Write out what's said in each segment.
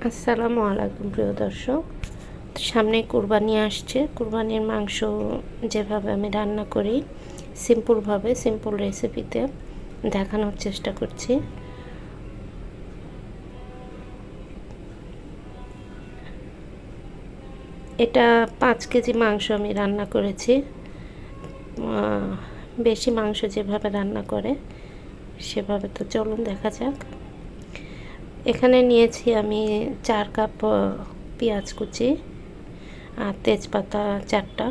আসসালামু আলাইকুম প্রিয় দর্শক। সামনে কুরবানি আসছে। কুরবানির মাংস যেভাবে আমি রান্না করি সিম্পলভাবে, সিম্পল রেসিপিতে দেখানোর চেষ্টা করছি। এটা 5 কেজি মাংস আমি রান্না করেছি। বেশি মাংস যেভাবে রান্না করে সেভাবে, তো চলুন দেখা যাক। এখানে নিয়েছি আমি 4 কাপ পেঁয়াজ কুচি আর তেজপাতা 4টা।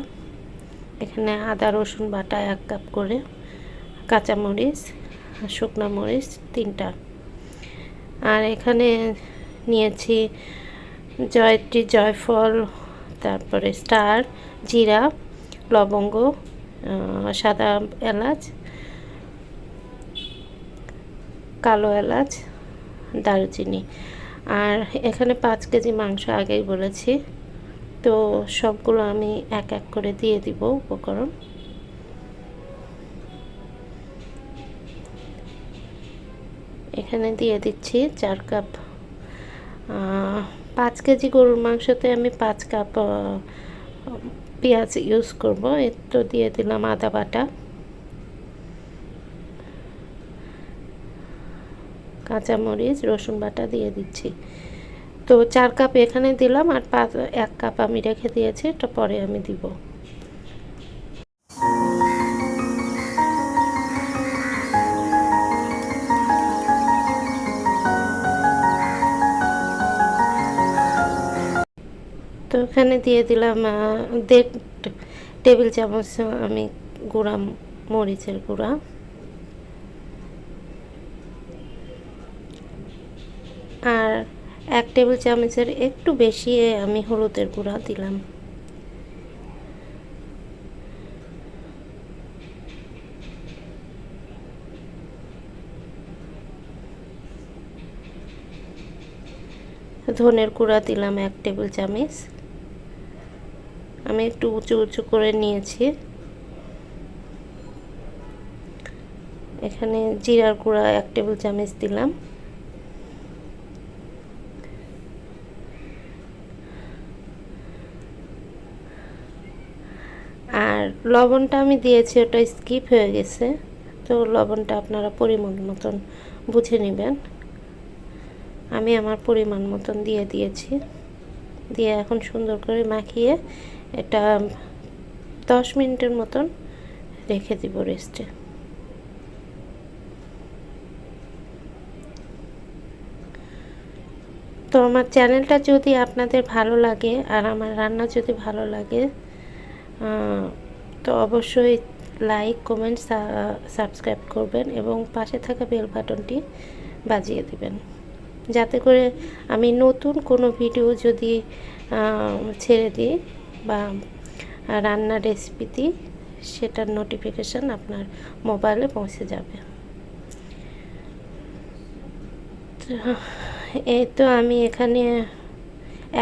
এখানে আদা রসুন বাটা 1 কাপ করে, কাঁচামরিচ শুকনো মরিচ 3টা। আর এখানে নিয়েছি জয়ত্রী, জয়ফল, তারপরে স্টার, জিরা, লবঙ্গ, সাদা এলাচ, কালো এলাচ, দারুচিনি। আর এখানে 5 কেজি মাংস আগেই বলেছি, তো সবগুলো আমি এক এক করে দিয়ে দিব উপকরণ। এখানে দিয়ে দিচ্ছি 4 কাপ। 5 কেজি গরুর মাংসতে আমি 5 কাপ পেঁয়াজ ইউজ করব। এর তো দিয়ে দিলাম আদা বাটা, কাঁচামরিচ, রসুন বাটা দিয়ে দিচ্ছি। তো 4 কাপ এখানে দিলাম, আর 1 কাপ আমি রেখে দিয়েছি, এটা পরে আমি দিব। তো এখানে দিয়ে দিলাম 1.5 টেবিল চামচ আমি গুঁড়া মরিচের গুঁড়া, আর 1 টেবিল চামচের একটু বেশি আমি হলুদের গুঁড়া দিলাম। ধনের গুঁড়া দিলাম 1 টেবিল চামচ। আমি একটু উঁচু উঁচু করে নিয়েছি। এখানে জিরার গুঁড়া 1 টেবিল চামচ দিলাম। আর লবণটা আমি দিয়েছি, ওটা স্কিপ হয়ে গেছে, তো লবণটা আপনারা পরিমাণ মতন বুঝে নেবেন। আমি আমার পরিমাণ মতন দিয়ে দিয়েছি। দিয়ে এখন সুন্দর করে মাখিয়ে এটা 10 মিনিটের মতন রেখে দিব রেস্টে। তো আমার চ্যানেলটা যদি আপনাদের ভালো লাগে আর আমার রান্না যদি ভালো লাগে, তো অবশ্যই লাইক, কমেন্ট, সাবস্ক্রাইব করবেন এবং পাশে থাকা বেল বাটনটি বাজিয়ে দিবেন, যাতে করে আমি নতুন কোনো ভিডিও যদি ছেড়ে দিই বা রান্নার রেসিপি দিই, সেটার নোটিফিকেশান আপনার মোবাইলে পৌঁছে যাবে। এই তো আমি এখানে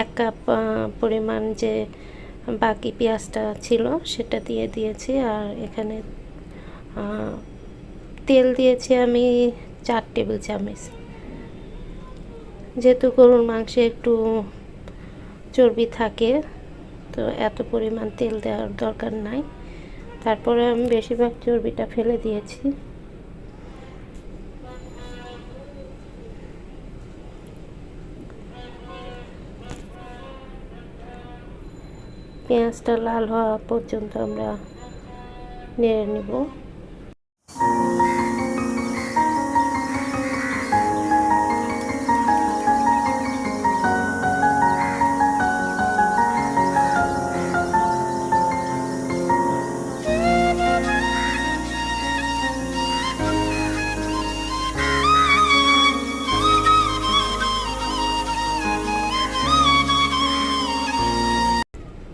1 কাপ পরিমাণ যে বাকি পেঁয়াজটা ছিল সেটা দিয়ে দিয়েছি। আর এখানে তেল দিয়েছি আমি 4 টেবিল চামচ। যেহেতু গরুর মাংসে একটু চর্বি থাকে, তো এত পরিমাণ তেল দেওয়ার দরকার নাই। তারপরে আমি বেশিরভাগ চর্বিটা ফেলে দিয়েছি। পেঁয়াজটা লাল হওয়া পর্যন্ত আমরা নেড়ে নেব।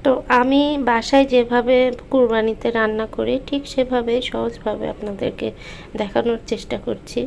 তো আমি বাসায় যেভাবে কুরবানিতে রান্না করি ঠিক সেভাবে সহজভাবে আপনাদেরকে দেখানোর চেষ্টা করছি।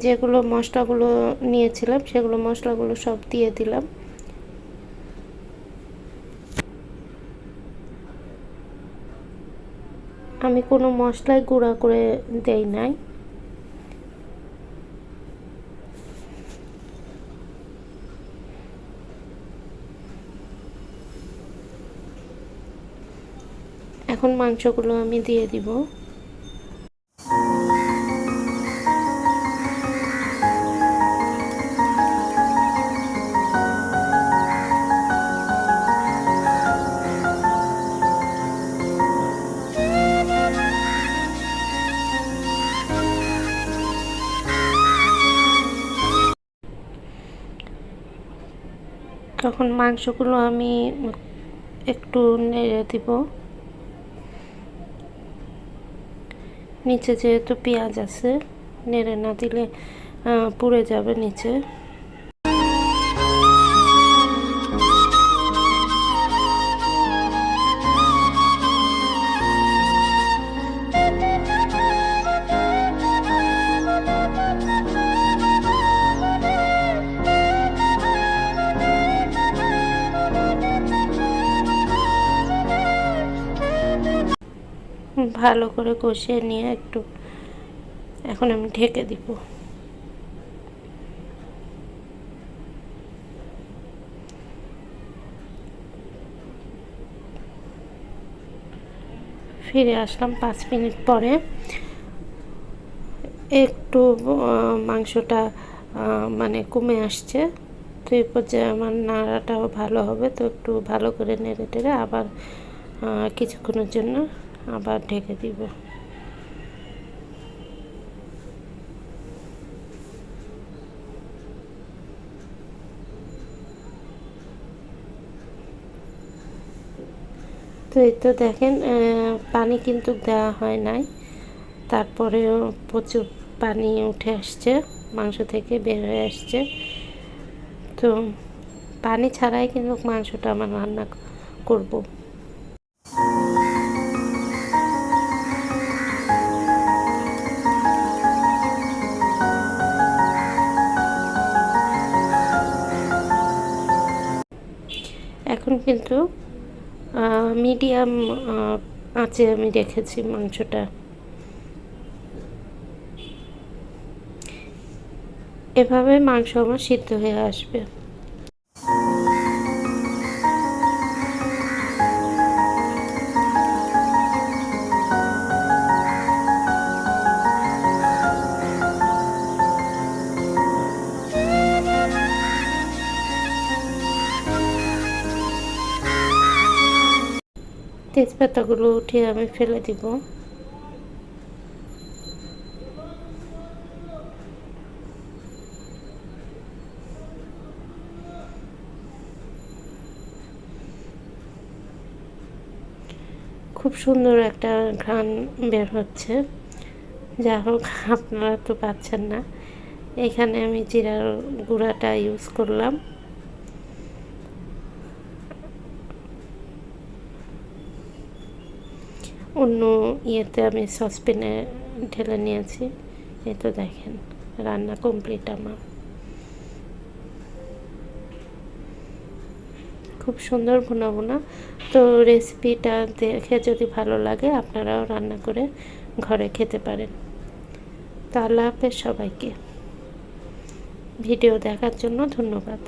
যেগুলো মশলাগুলো নিয়েছিলাম সেগুলো মশলাগুলো সব দিয়ে দিলাম। আমি কোনো মশলাই গুঁড়া করে দেই নাই। এখন মাংসগুলো আমি দিয়ে দিব। তখন মাংসগুলো আমি একটু নেড়ে দিব। নিচে যেহেতু পেঁয়াজ আছে, নেড়ে না দিলে পুড়ে যাবে নিচে। ভালো করে কষিয়ে নিয়ে একটু এখন আমি ঢেকে দিব। ফিরে আসলাম 5 মিনিট পরে। একটু মাংসটা মানে কমে আসছে, তো এই পর্যায়ে আমার নাড়াটাও ভালো হবে। তো একটু ভালো করে নেড়ে টেড়ে আবার কিছুক্ষণের জন্য আবার ঢেকে দিব। তো এই তো দেখেন পানি কিন্তু দেওয়া হয় নাই, তারপরেও প্রচুর পানি উঠে আসছে, মাংস থেকে বের হয়ে আসছে। তো পানি ছাড়াই কিন্তু মাংসটা আমার রান্না করব। এখন কিন্তু মিডিয়াম আঁচে আমি রেখেছি মাংসটা। এভাবে মাংস আমার সিদ্ধ হয়ে আসবে। তেজপাতাগুলো উঠিয়ে আমি ফেলে দিব। খুব সুন্দর একটা ঘ্রাণ বের হচ্ছে। যা হোক, আপনারা তো পাচ্ছেন না। এখানে আমি জিরার গুঁড়াটা ইউজ করলাম। অন্য ইয়েতে আমি সসপ্যানে ঢেলে নিয়েছি। এই তো দেখেন রান্না কমপ্লিট আমার। খুব সুন্দর ভুনা ভুনা। তো রেসিপিটা দেখে যদি ভালো লাগে আপনারাও রান্না করে ঘরে খেতে পারেন। তো আল্লাহ হাফেজ সবাইকে। ভিডিও দেখার জন্য ধন্যবাদ।